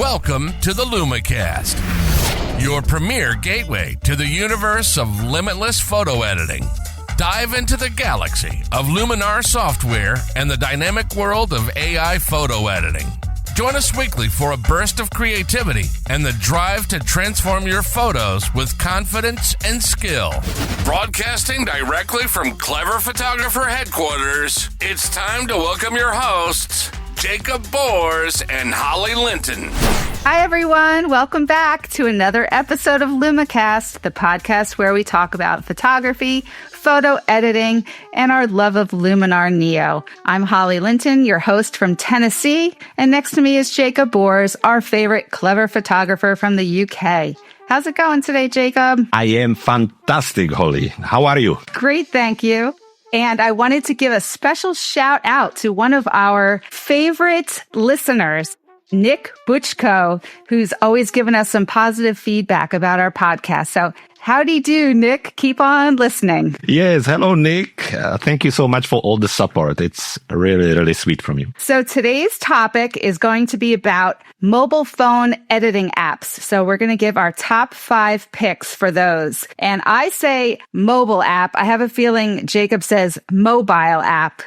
Welcome to the LumiCast, your premier gateway to the universe of limitless photo editing. Dive into the galaxy of Luminar software and the dynamic world of AI photo editing. Join us weekly for a burst of creativity and the drive to transform your photos with confidence and skill. Broadcasting directly from Clever Photographer headquarters, it's time to welcome your hosts, Jakub and Holly Linton. Hi, everyone. Welcome back to another episode of LumiCast, the podcast where we talk about photography, photo editing, and our love of Luminar Neo. I'm Holly Linton, your host from Tennessee, and next to me is Jakub, our favorite clever photographer from the UK. How's it going today, Jakub? I am fantastic, Holly. How are you? Great, thank you. And I wanted to give a special shout out to one of our favorite listeners, Nick Butchko, who's always given us some positive feedback about our podcast. So howdy do, Nick. Keep on listening. Yes. Hello, Nick. Thank you so much for all the support. It's really, really sweet from you. So today's topic is going to be about mobile phone editing apps. So we're going to give our top 5 picks for those. And I say mobile app. I have a feeling Jakub says mobile app.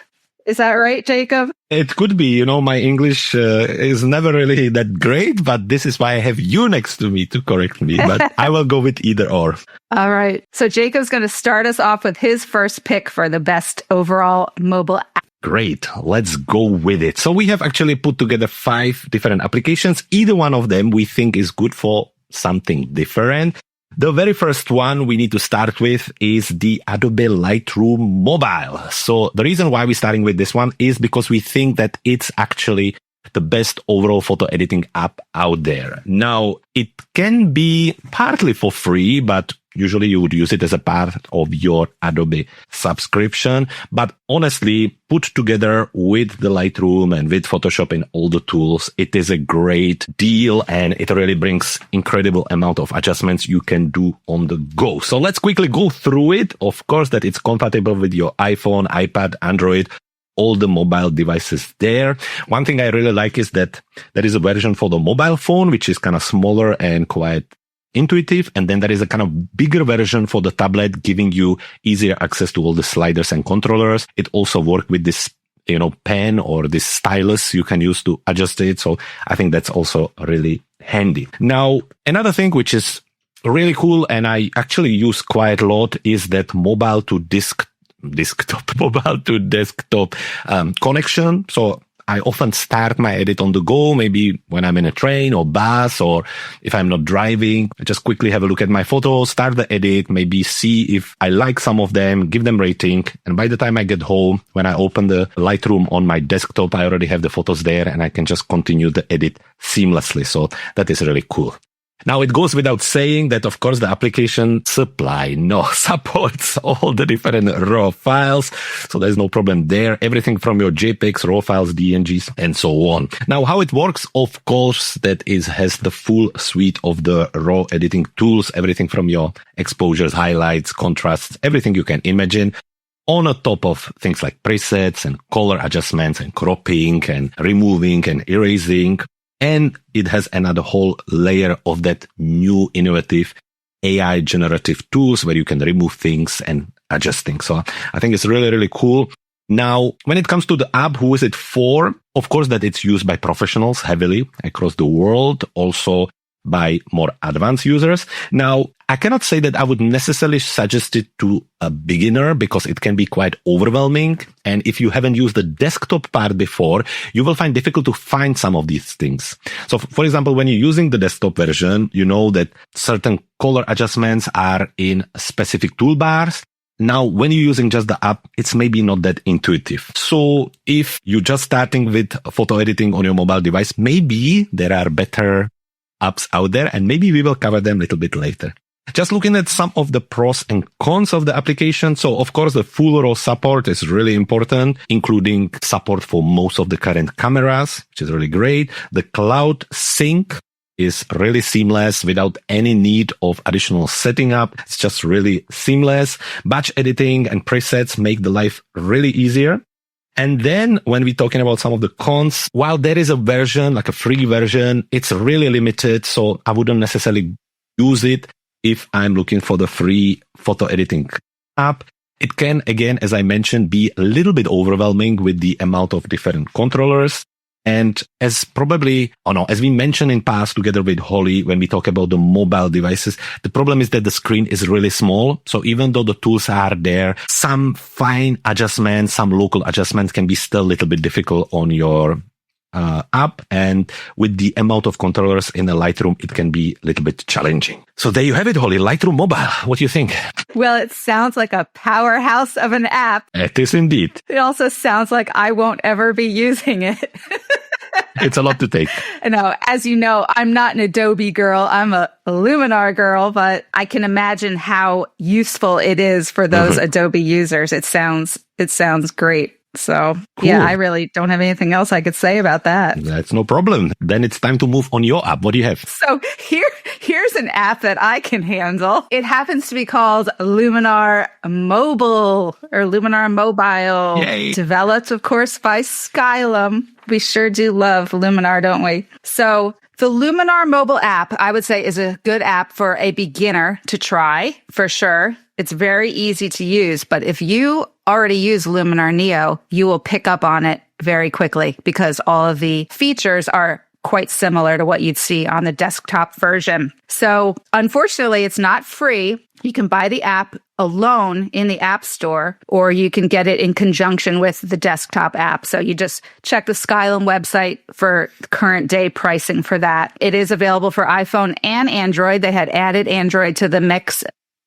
Is that right, Jakub? It could be. You know, my English is never really that great, but this is why I have you next to me to correct me. But I will go with either or. All right. So Jakub's going to start us off with his first pick for the best overall mobile app. Great. Let's go with it. So we have actually put together 5 different applications. Either one of them we think is good for something different. The very first one we need to start with is the Adobe Lightroom Mobile. So the reason why we're starting with this one is because we think that it's actually the best overall photo editing app out there. Now, it can be partly for free, but usually you would use it as a part of your Adobe subscription. But honestly, put together with the Lightroom and with Photoshop and all the tools, it is a great deal and it really brings incredible amount of adjustments you can do on the go. So let's quickly go through it. Of course, that it's compatible with your iPhone, iPad, Android, all the mobile devices there. One thing I really like is that there is a version for the mobile phone, which is kind of smaller and quite intuitive. And then there is a kind of bigger version for the tablet, giving you easier access to all the sliders and controllers. It also works with this, pen or this stylus you can use to adjust it. So I think that's also really handy. Now, another thing which is really cool and I actually use quite a lot is that mobile to desktop connection. So I often start my edit on the go, maybe when I'm in a train or bus, or if I'm not driving. I just quickly have a look at my photos, start the edit, maybe see if I like some of them, give them rating. And by the time I get home, when I open the Lightroom on my desktop, I already have the photos there and I can just continue the edit seamlessly. So that is really cool. Now, it goes without saying that, of course, the application supports all the different RAW files. So there's no problem there. Everything from your JPEGs, RAW files, DNGs, and so on. Now, how it works, of course, has the full suite of the RAW editing tools, everything from your exposures, highlights, contrasts, everything you can imagine. On a top of things like presets and color adjustments and cropping and removing and erasing. And it has another whole layer of that new innovative AI generative tools where you can remove things and adjust things. So I think it's really, really cool. Now, when it comes to the app, who is it for? Of course, that it's used by professionals heavily across the world, also by more advanced users. Now, I cannot say that I would necessarily suggest it to a beginner because it can be quite overwhelming. And if you haven't used the desktop part before, you will find difficult to find some of these things. So, for example, when you're using the desktop version, you know that certain color adjustments are in specific toolbars. Now, when you're using just the app, it's maybe not that intuitive. So if you're just starting with photo editing on your mobile device, maybe there are better apps out there, and maybe we will cover them a little bit later. Just looking at some of the pros and cons of the application. So, of course, the full RAW support is really important, including support for most of the current cameras, which is really great. The cloud sync is really seamless without any need of additional setting up. It's just really seamless. Batch editing and presets make the life really easier. And then when we're talking about some of the cons, while there is a version, like a free version, it's really limited. So I wouldn't necessarily use it if I'm looking for the free photo editing app. It can, again, as I mentioned, be a little bit overwhelming with the amount of different controllers. And as we mentioned in past together with Holly, when we talk about the mobile devices, the problem is that the screen is really small. So even though the tools are there, some fine adjustments, some local adjustments can be still a little bit difficult on your app. And with the amount of controllers in the Lightroom, it can be a little bit challenging. So there you have it, Holly. Lightroom Mobile. What do you think? Well, it sounds like a powerhouse of an app. It is indeed. It also sounds like I won't ever be using it. It's a lot to take. No, as you know, I'm not an Adobe girl. I'm a Luminar girl, but I can imagine how useful it is for those Adobe users. It sounds great. So, cool. Yeah, I really don't have anything else I could say about that. That's no problem. Then it's time to move on your app. What do you have? So here's an app that I can handle. It happens to be called Luminar Mobile or Luminar Mobile. Yay. Developed, of course, by Skylum. We sure do love Luminar, don't we? So the Luminar Mobile app, I would say, is a good app for a beginner to try, for sure. It's very easy to use, but if you already use Luminar Neo, you will pick up on it very quickly because all of the features are quite similar to what you'd see on the desktop version. So unfortunately, it's not free. You can buy the app alone in the App Store, or you can get it in conjunction with the desktop app. So you just check the Skylum website for current day pricing for that. It is available for iPhone and Android. They had added Android to the mix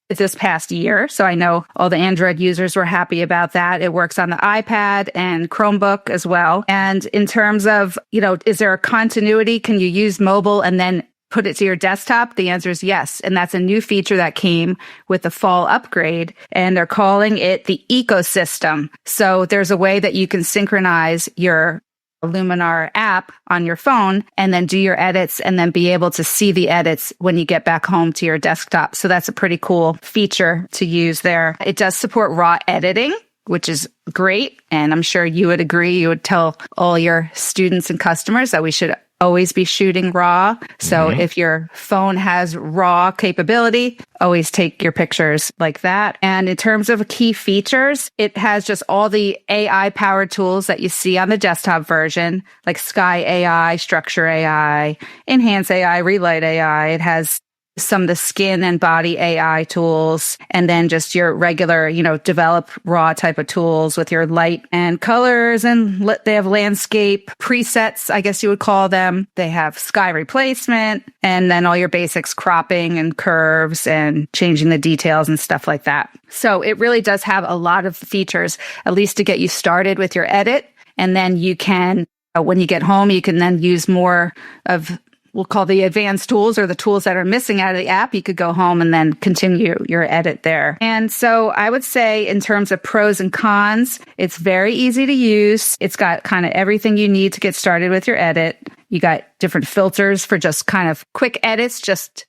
this past year. So I know all the Android users were happy about that. It works on the iPad and Chromebook as well. And in terms of, is there a continuity? Can you use mobile and then put it to your desktop? The answer is yes. And that's a new feature that came with the fall upgrade. And they're calling it the ecosystem. So there's a way that you can synchronize your Luminar app on your phone and then do your edits and then be able to see the edits when you get back home to your desktop. So that's a pretty cool feature to use there. It does support raw editing, which is great. And I'm sure you would agree. You would tell all your students and customers that we should always be shooting raw. So if your phone has raw capability, always take your pictures like that. And in terms of key features, it has just all the AI powered tools that you see on the desktop version, like Sky AI, Structure AI, Enhance AI, Relight AI. It has some of the skin and body AI tools, and then just your regular, develop raw type of tools with your light and colors. And they have landscape presets, I guess you would call them. They have sky replacement, and then all your basics, cropping and curves and changing the details and stuff like that. So it really does have a lot of features, at least to get you started with your edit. And then you can, when you get home, you can then use more of, we'll call the advanced tools or the tools that are missing out of the app. You could go home and then continue your edit there. And so I would say in terms of pros and cons, it's very easy to use. It's got kind of everything you need to get started with your edit. You got different filters for just kind of quick edits, just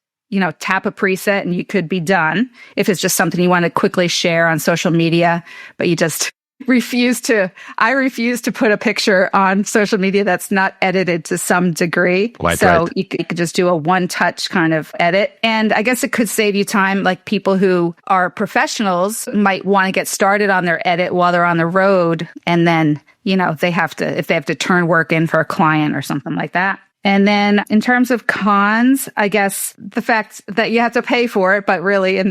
tap a preset and you could be done. If it's just something you want to quickly share on social media, but you just I refuse to put a picture on social media that's not edited to some degree. Quite so right. You could just do a one-touch kind of edit. And I guess it could save you time. Like people who are professionals might want to get started on their edit while they're on the road. And then, if they have to turn work in for a client or something like that. And then in terms of cons, I guess the fact that you have to pay for it, but really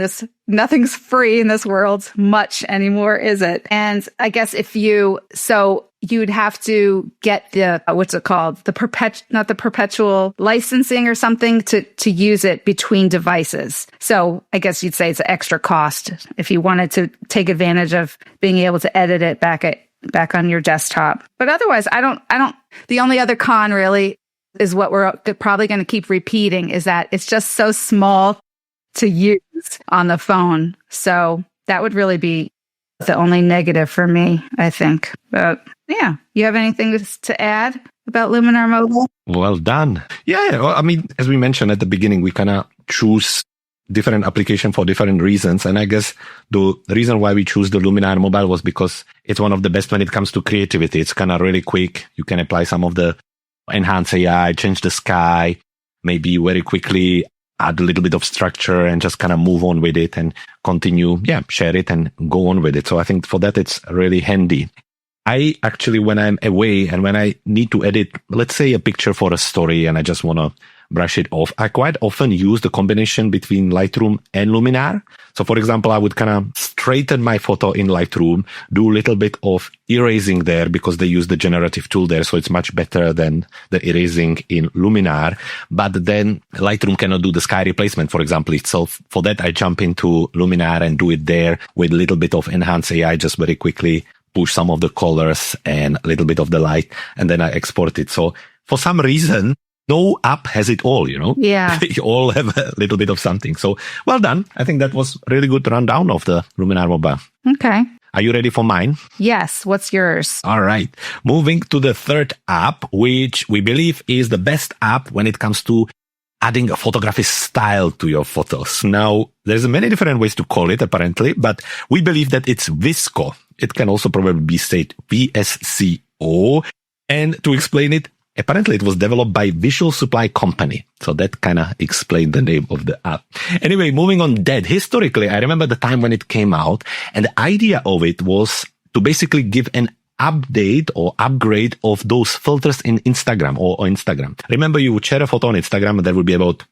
nothing's free in this world much anymore, is it? And I guess you'd have to get the, what's it called? Not the perpetual licensing or something to use it between devices. So I guess you'd say it's an extra cost if you wanted to take advantage of being able to edit it back on your desktop. But otherwise, the only other con really is what we're probably going to keep repeating, is that it's just so small to use on the phone. So that would really be the only negative for me, I think. But yeah, you have anything to add about Luminar Mobile? Well done. Yeah, well, as we mentioned at the beginning, we kind of choose different application for different reasons. And I guess the reason why we choose the Luminar Mobile was because it's one of the best when it comes to creativity. It's kind of really quick. You can apply some of the enhance AI, change the sky, maybe very quickly add a little bit of structure and just kind of move on with it and continue, share it and go on with it. So I think for that, it's really handy. I actually, when I'm away and when I need to edit, let's say a picture for a story and I just want to brush it off, I quite often use the combination between Lightroom and Luminar. So for example, I would kind of straighten my photo in Lightroom, do a little bit of erasing there because they use the generative tool there. So it's much better than the erasing in Luminar. But then Lightroom cannot do the sky replacement, for example, itself. For that, I jump into Luminar and do it there with a little bit of enhanced AI, just very quickly push some of the colors and a little bit of the light, and then I export it. So for some reason, no app has it all, Yeah. They all have a little bit of something. So well done. I think that was really good rundown of the Luminar Mobile. Okay. Are you ready for mine? Yes. What's yours? All right. Moving to the third app, which we believe is the best app when it comes to adding a photography style to your photos. Now, there's many different ways to call it, apparently, but we believe that it's VSCO. It can also probably be said VSCO. And to explain it, apparently it was developed by Visual Supply Company. So that kind of explained the name of the app. Anyway, moving on that, historically, I remember the time when it came out, and the idea of it was to basically give an update or upgrade of those filters in Instagram or Instagram. Remember, you would share a photo on Instagram and there would be about,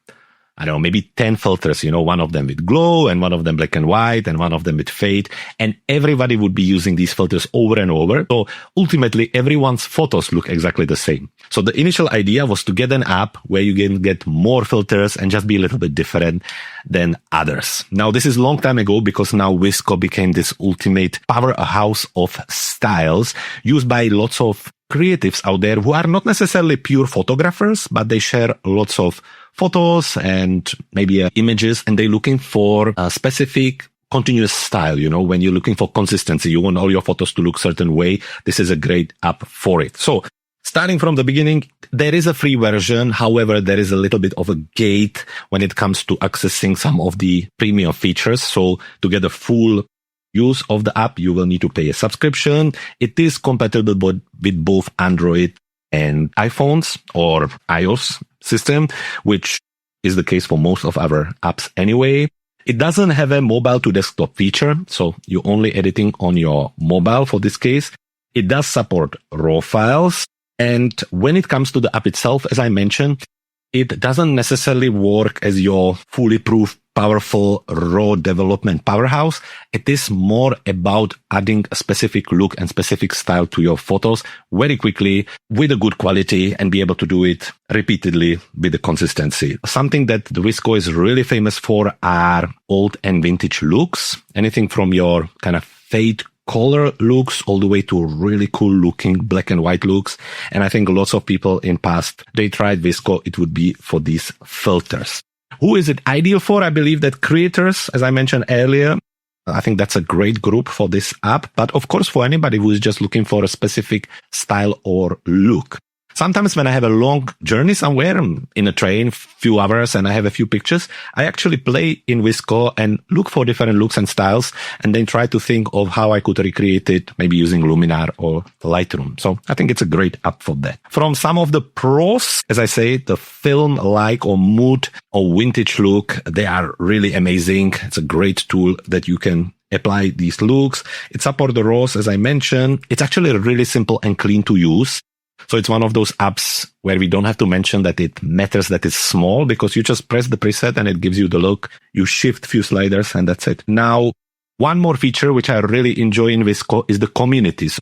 I don't know, maybe 10 filters, one of them with glow and one of them black and white and one of them with fade. And everybody would be using these filters over and over. So ultimately, everyone's photos look exactly the same. So the initial idea was to get an app where you can get more filters and just be a little bit different than others. Now, this is a long time ago because now VSCO became this ultimate powerhouse of styles used by lots of creatives out there who are not necessarily pure photographers, but they share lots of photos and maybe images, and they're looking for a specific continuous style. When you're looking for consistency, you want all your photos to look certain way. This is a great app for it. So starting from the beginning, there is a free version. However, there is a little bit of a gate when it comes to accessing some of the premium features. So to get a full use of the app, you will need to pay a subscription. It is compatible with both Android and iPhones or iOS system, which is the case for most of our apps anyway. It doesn't have a mobile to desktop feature, so you're only editing on your mobile for this case. It does support RAW files. And when it comes to the app itself, as I mentioned, it doesn't necessarily work as your fully proof, powerful RAW development powerhouse. It is more about adding a specific look and specific style to your photos very quickly with a good quality and be able to do it repeatedly with the consistency. Something that the VSCO is really famous for are old and vintage looks. Anything from your kind of fade color looks all the way to really cool looking black and white looks. And I think lots of people in past, they tried VSCO. It would be for these filters. Who is it ideal for? I believe that creators, as I mentioned earlier, I think that's a great group for this app. But of course, for anybody who is just looking for a specific style or look. Sometimes when I have a long journey somewhere in a train, few hours, and I have a few pictures, I actually play in VSCO and look for different looks and styles and then try to think of how I could recreate it, maybe using Luminar or Lightroom. So I think it's a great app for that. From some of the pros, as I say, the film-like or mood or vintage look, they are really amazing. It's a great tool that you can apply these looks. It supports the RAWs, as I mentioned. It's actually really simple and clean to use. So it's one of those apps where we don't have to mention that it matters that it's small because you just press the preset and it gives you the look. You shift few sliders and that's it. Now, one more feature which I really enjoy in VSCO is the communities.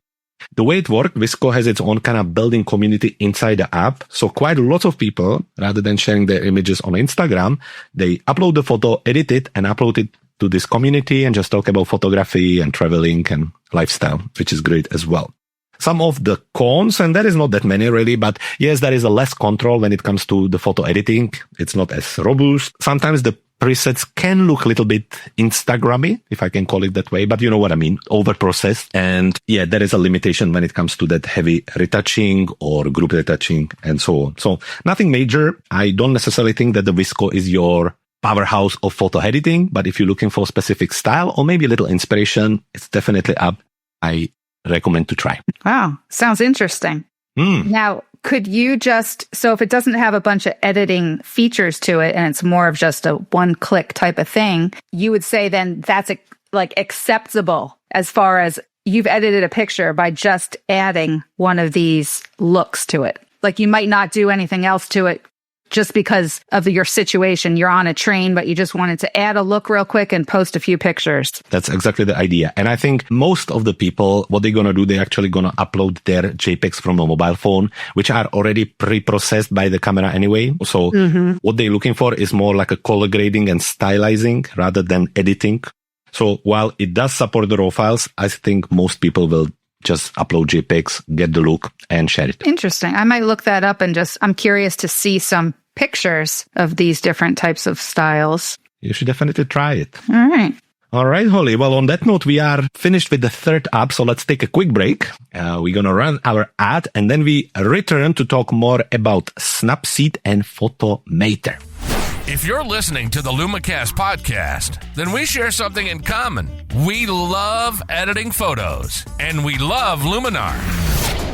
The way it works, VSCO has its own kind of building community inside the app. So quite a lot of people, rather than sharing their images on Instagram, they upload the photo, edit it, and upload it to this community and just talk about photography and traveling and lifestyle, which is great as well. Some of the cons, and there is not that many really, but yes, there is a less control when it comes to the photo editing. It's not as robust. Sometimes the presets can look a little bit Instagrammy, if I can call it that way, but you know what I mean, over-processed. And yeah, there is a limitation when it comes to that heavy retouching or group retouching and so on. So nothing major. I don't necessarily think that the VSCO is your powerhouse of photo editing, but if you're looking for specific style or maybe a little inspiration, it's definitely up. I recommend to try. Wow. Sounds interesting. Now, could you so if it doesn't have a bunch of editing features to it and it's more of just a one-click type of thing, you would say then that's like acceptable as far as you've edited a picture by just adding one of these looks to it. Like you might not do anything else to it just because of your situation. You're on a train, but you just wanted to add a look real quick and post a few pictures. That's exactly the idea. And I think most of the people, what they're going to do, they're actually going to upload their JPEGs from a mobile phone, which are already pre-processed by the camera anyway. So what they're looking for is more like a color grading and stylizing rather than editing. So while it does support the raw files, I think most people will just upload JPEGs, get the look, and share it. Interesting. I might look that up and I'm curious to see some pictures of these different types of styles. You should definitely try it. All right. All right, Holly. Well, on that note, we are finished with the third app. So let's take a quick break. We're going to run our ad and then we return to talk more about Snapseed and Photometer. If you're listening to the LumiCast podcast, then we share something in common. We love editing photos, and we love Luminar.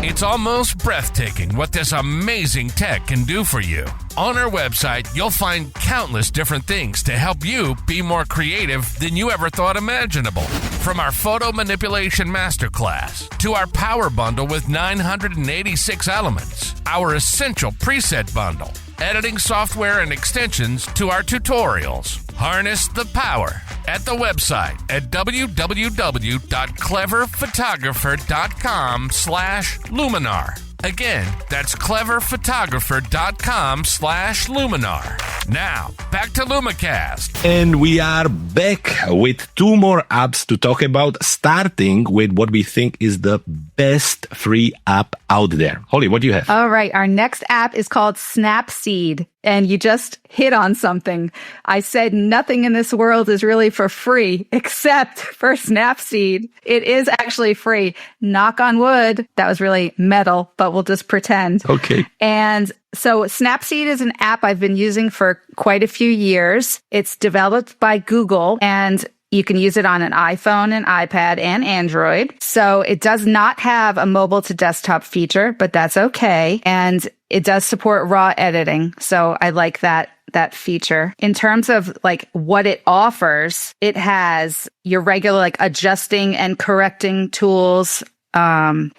It's almost breathtaking what this amazing tech can do for you. On our website, you'll find countless different things to help you be more creative than you ever thought imaginable. From our photo manipulation masterclass to our power bundle with 986 elements, our essential preset bundle, editing software and extensions to our tutorials. Harness the power at the website at www.cleverphotographer.com/Luminar. Again, that's cleverphotographer.com/Luminar. Now, back to LumiCast. And we are back with two more apps to talk about, starting with what we think is the best free app out there. Holly, what do you have? All right. Our next app is called Snapseed. And you just hit on something. I said nothing in this world is really for free except for Snapseed. It is actually free. Knock on wood. That was really metal, but we'll just pretend. Okay. And so Snapseed is an app I've been using for quite a few years. It's developed by Google and you can use it on an iPhone, an iPad, and Android. So it does not have a mobile to desktop feature, but that's okay. And it does support raw editing. So I like that feature. In terms of like what it offers, it has your regular like adjusting and correcting tools,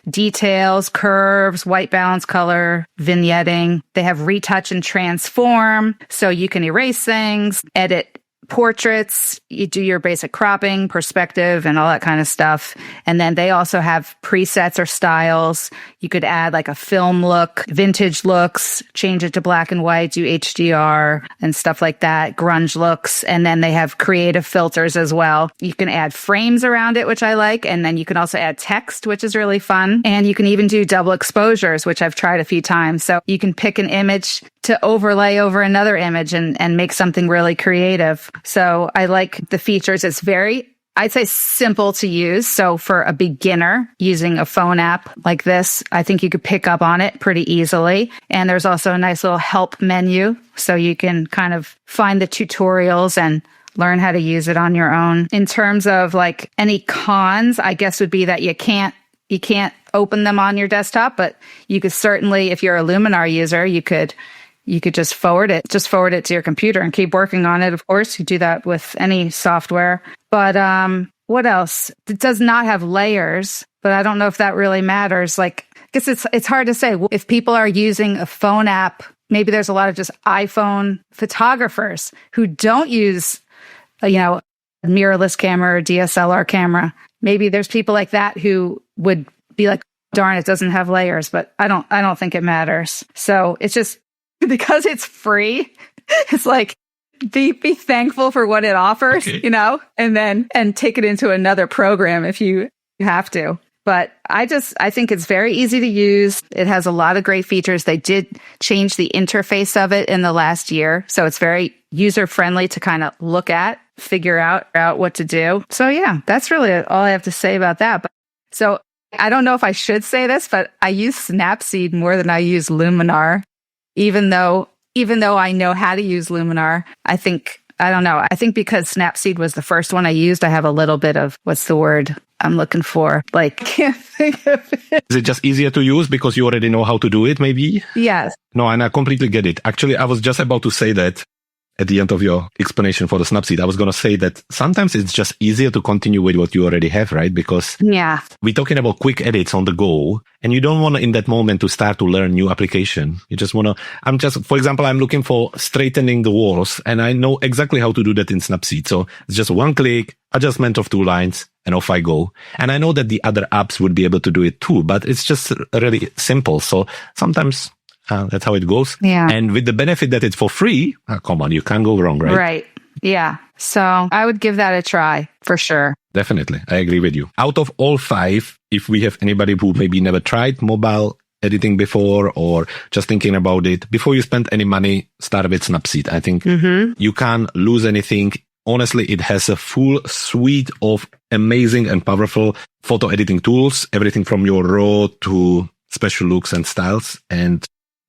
details, curves, white balance, color, vignetting. They have retouch and transform. So you can erase things, edit portraits, you do your basic cropping, perspective, and all that kind of stuff. And then they also have presets or styles. You could add like a film look, vintage looks, change it to black and white, do HDR and stuff like that, grunge looks. And then they have creative filters as well. You can add frames around it, which I like. And then you can also add text, which is really fun. And you can even do double exposures, which I've tried a few times. So you can pick an image to overlay over another image and make something really creative. So I like the features. It's very, I'd say, simple to use. So for a beginner using a phone app like this, I think you could pick up on it pretty easily. And there's also a nice little help menu. So you can kind of find the tutorials and learn how to use it on your own. In terms of like any cons, I guess would be that you can't open them on your desktop, but you could certainly, if you're a Luminar user, you could just forward it to your computer and keep working on it. Of course, you do that with any software. But what else? It does not have layers, but I don't know if that really matters. Like, I guess it's hard to say. If people are using a phone app, maybe there's a lot of just iPhone photographers who don't use, a mirrorless camera or DSLR camera. Maybe there's people like that who would be like, darn, it doesn't have layers, but I don't think it matters. So it's just, because it's free, it's like, be thankful for what it offers, okay. and take it into another program if you have to. But I think it's very easy to use. It has a lot of great features. They did change the interface of it in the last year. So it's very user friendly to kind of look at, figure out what to do. So yeah, that's really all I have to say about that. So I don't know if I should say this, but I use Snapseed more than I use Luminar. Even though I know how to use Luminar, I think I don't know. I think because Snapseed was the first one I used, I have a little bit of, what's the word I'm looking for? Like, can't think of it. Is it just easier to use because you already know how to do it, maybe? Yes. No, and I completely get it. Actually, I was just about to say that at the end of your explanation for the Snapseed. I was going to say that sometimes it's just easier to continue with what you already have, right? Because we're talking about quick edits on the go, and you don't want to, in that moment, to start to learn new application. You just want to, for example, I'm looking for straightening the walls, and I know exactly how to do that in Snapseed. So it's just one click, adjustment of 2 lines, and off I go. And I know that the other apps would be able to do it too, but it's just really simple. So sometimes that's how it goes. Yeah. And with the benefit that it's for free, come on, you can't go wrong, right? Right. Yeah. So I would give that a try for sure. Definitely. I agree with you. Out of all 5, if we have anybody who maybe never tried mobile editing before or just thinking about it, before you spend any money, start with Snapseed. I think you can't lose anything. Honestly, it has a full suite of amazing and powerful photo editing tools, everything from your raw to special looks and styles. And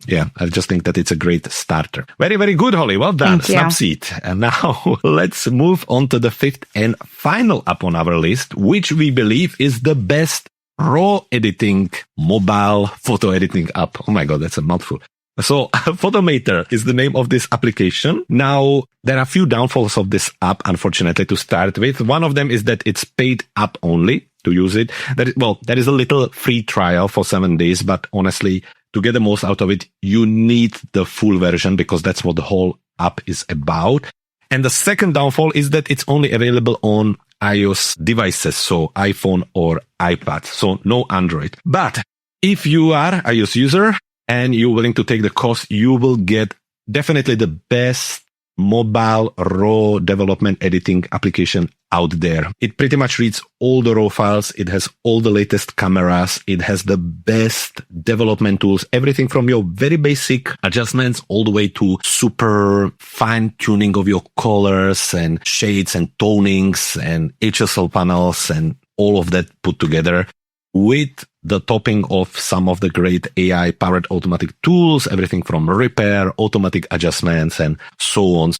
yeah, I just think that it's a great starter. Very, very good, Holly. Well done. Snapseed. And now let's move on to the 5th and final app on our list, which we believe is the best raw editing mobile photo editing app. Oh my God, that's a mouthful. So Photometer is the name of this application. Now, there are a few downfalls of this app, unfortunately, to start with. One of them is that it's paid app only to use it. There is a little free trial for 7 days, but honestly, to get the most out of it, you need the full version because that's what the whole app is about. And the second downfall is that it's only available on iOS devices, so iPhone or iPad, so no Android. But if you are an iOS user and you're willing to take the cost, you will get definitely the best mobile raw development editing application out there. It pretty much reads all the raw files. It has all the latest cameras. It has the best development tools, everything from your very basic adjustments all the way to super fine tuning of your colors and shades and tonings and HSL panels and all of that put together with the topping of some of the great AI powered automatic tools, everything from repair, automatic adjustments, and so on.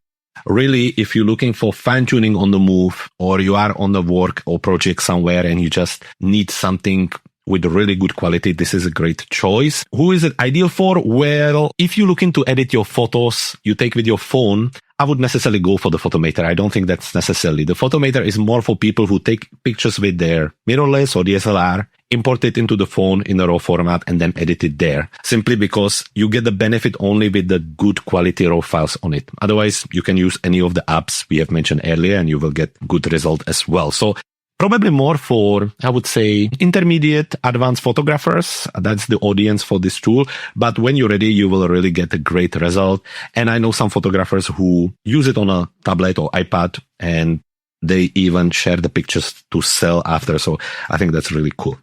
Really, if you're looking for fine tuning on the move, or you are on the work or project somewhere and you just need something with really good quality, this is a great choice. Who is it ideal for? Well, if you're looking to edit your photos you take with your phone, I would necessarily go for the Photometer. I don't think that's necessarily. The Photometer is more for people who take pictures with their mirrorless or DSLR, import it into the phone in a raw format, and then edit it there. Simply because you get the benefit only with the good quality raw files on it. Otherwise, you can use any of the apps we have mentioned earlier and you will get good result as well. So probably more for, I would say, intermediate advanced photographers. That's the audience for this tool. But when you're ready, you will really get a great result. And I know some photographers who use it on a tablet or iPad, and they even share the pictures to sell after. So I think that's really cool.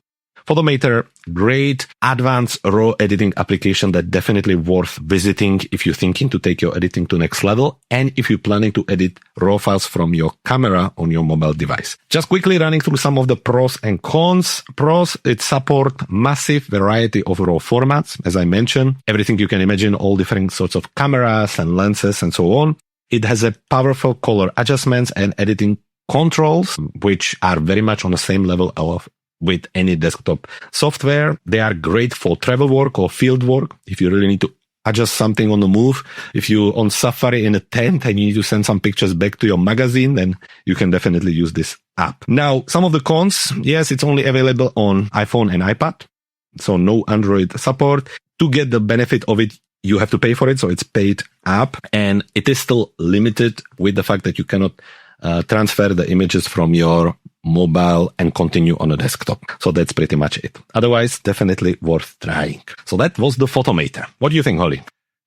Photometer, great advanced raw editing application that definitely worth visiting if you're thinking to take your editing to next level and if you're planning to edit raw files from your camera on your mobile device. Just quickly running through some of the pros and cons. Pros, it supports massive variety of raw formats. As I mentioned, everything you can imagine, all different sorts of cameras and lenses and so on. It has a powerful color adjustments and editing controls, which are very much on the same level of with any desktop software. They are great for travel work or field work. If you really need to adjust something on the move, if you're on safari in a tent and you need to send some pictures back to your magazine, then you can definitely use this app. Now, some of the cons, yes, it's only available on iPhone and iPad, so no Android support. To get the benefit of it, you have to pay for it, so it's paid app, and it is still limited with the fact that you cannot transfer the images from your mobile and continue on a desktop. So that's pretty much it. Otherwise, definitely worth trying. So that was the Photometer. What do you think, Holly?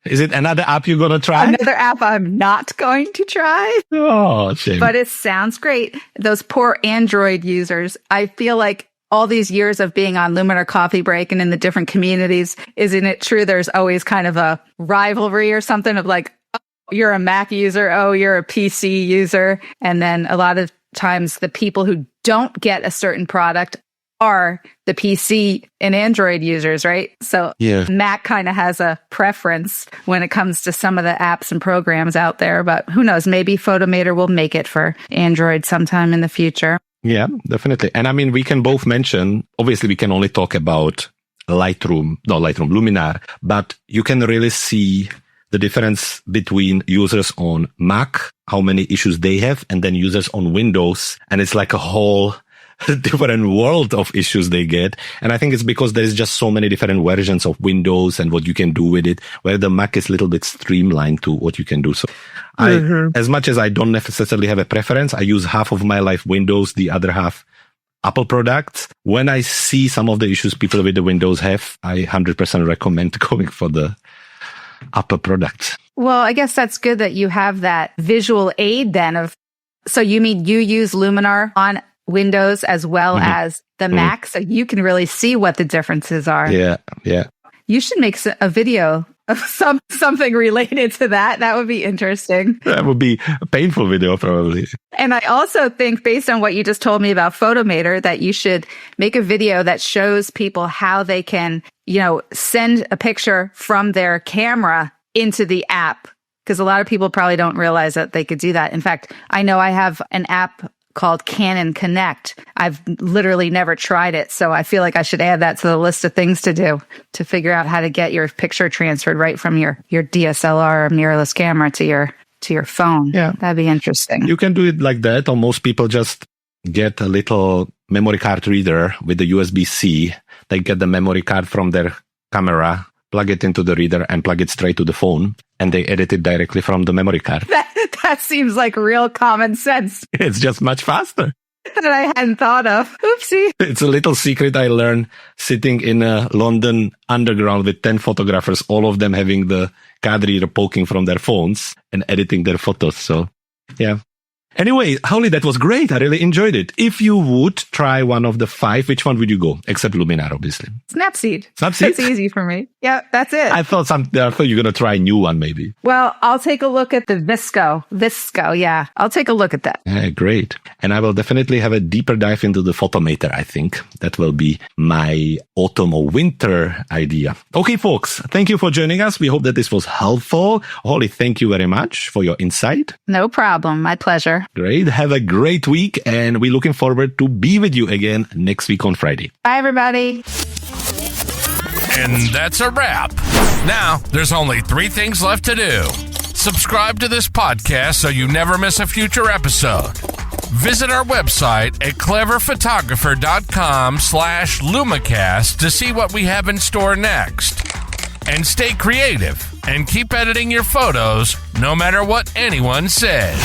Is it another app you're going to try? Another app I'm not going to try. Oh, shame. But it sounds great. Those poor Android users. I feel like all these years of being on Luminar Coffee Break and in the different communities, isn't it true there's always kind of a rivalry or something of like, oh, you're a Mac user, oh, you're a PC user. And then a lot of times the people who don't get a certain product are the PC and Android users, right? So Mac kind of has a preference when it comes to some of the apps and programs out there, but who knows, maybe Photomator will make it for Android sometime in the future. Yeah, definitely. And I mean, we can both mention, obviously we can only talk about Luminar, but you can really see the difference between users on Mac, how many issues they have, and then users on Windows. And it's like a whole different world of issues they get. And I think it's because there's just so many different versions of Windows and what you can do with it, where the Mac is a little bit streamlined to what you can do. So as much as I don't necessarily have a preference, I use half of my life Windows, the other half Apple products. When I see some of the issues people with the Windows have, I 100% recommend going for the Apple products. Well, I guess that's good that you have that visual aid then so you mean you use Luminar on Windows as well as the Mac, so you can really see what the differences are. Yeah. You should make a video of something related to that. That would be interesting. That would be a painful video, probably. And I also think, based on what you just told me about Photomator, that you should make a video that shows people how they can, send a picture from their camera into the app. Because a lot of people probably don't realize that they could do that. In fact, I know I have an app called Canon Connect. I've literally never tried it, so I feel like I should add that to the list of things to do to figure out how to get your picture transferred right from your DSLR or mirrorless camera to your phone. Yeah, that'd be interesting. You can do it like that, or most people just get a little memory card reader with the USB-C. They get the memory card from their camera, plug it into the reader, and plug it straight to the phone, and they edit it directly from the memory card. That seems like real common sense. It's just much faster. That I hadn't thought of. Oopsie. It's a little secret I learned sitting in a London underground with 10 photographers, all of them having the card reader poking from their phones and editing their photos. So, yeah. Anyway, Holly, that was great. I really enjoyed it. If you would try one of the 5, which one would you go? Except Luminar, obviously. Snapseed. Snapseed? That's easy for me. Yeah, that's it. I thought you were going to try a new one, maybe. Well, I'll take a look at the VSCO. VSCO, yeah. I'll take a look at that. Yeah, great. And I will definitely have a deeper dive into the Photometer, I think. That will be my autumn or winter idea. Okay, folks, thank you for joining us. We hope that this was helpful. Holly, thank you very much for your insight. No problem. My pleasure. Great. Have a great week, and we're looking forward to be with you again next week on Friday. Bye, everybody. And that's a wrap. Now, there's only 3 things left to do. Subscribe to this podcast so you never miss a future episode. Visit our website at cleverphotographer.com/LumiCast to see what we have in store next. And stay creative and keep editing your photos no matter what anyone says.